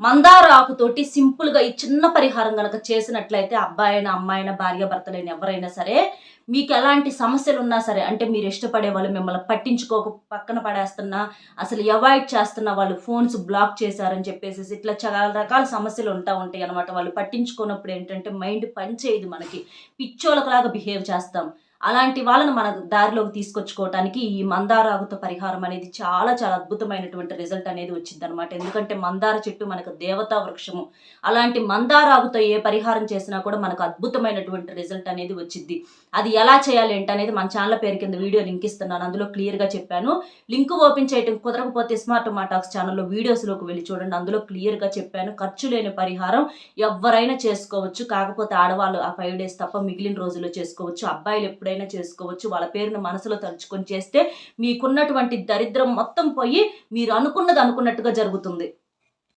మందార ఆకుతోటి సింపుల్‌గా ఈ చిన్న పరిహారం గనక చేసినట్లయితే అబ్బాయైనా, అమ్మాయైనా, భార్యాభర్తలైన ఎవరైనా సరే, మీకెలాంటి సమస్యలున్నా సరే, అంటే మీరు ఇష్టపడే వాళ్ళు మిమ్మల్ని పట్టించుకోక పక్కన పడేస్తున్నా, అసలు అవాయిడ్ చేస్తున్న వాళ్ళు ఫోన్స్ బ్లాక్ చేశారని చెప్పేసేసి ఇట్లా చాలా రకాల సమస్యలు ఉంటాయనమాట. వాళ్ళు పట్టించుకోనప్పుడు ఏంటంటే మైండ్ పని చేయదు మనకి. పిచ్చోళ్ళకలాగా బిహేవ్ చేస్తాం. అలాంటి వాళ్ళని మన దారిలోకి తీసుకొచ్చుకోవటానికి ఈ మందార ఆకుతో పరిహారం అనేది చాలా చాలా అద్భుతమైనటువంటి రిజల్ట్ అనేది వచ్చిద్దనమాట. ఎందుకంటే మందార చెట్టు మనకు దేవతా వృక్షము. అలాంటి మందార ఆకుతో ఏ పరిహారం చేసినా కూడా మనకు అద్భుతమైనటువంటి రిజల్ట్ అనేది వచ్చిద్ది. అది ఎలా చేయాలి ఏంటనేది మన ఛానల్ పేరు కింద వీడియో లింక్ ఇస్తున్నాను. అందులో క్లియర్‌గా చెప్పాను. లింక్ ఓపెన్ చేయటం కుదరకపోతే స్మార్ట్ మాటాక్స్ ఛానల్‌లో వీడియోస్‌లోకి వెళ్లి చూడండి. అందులో క్లియర్‌గా చెప్పాను. ఖర్చు లేని పరిహారం ఎవ్వరైనా చేసుకోవచ్చు. కాకపోతే ఆడవాళ్ళు ఆ 5 డేస్ తప్ప మిగిలిన రోజుల్లో చేసుకోవచ్చు. అబ్బాయిలు ఎప్పుడైనా చేసుకోవచ్చు. వాళ్ళ పేరును మనసులో తలుచుకొని చేస్తే మీకున్నటువంటి దరిద్రం మొత్తం పోయి మీరు అనుకున్నది అనుకున్నట్టుగా జరుగుతుంది.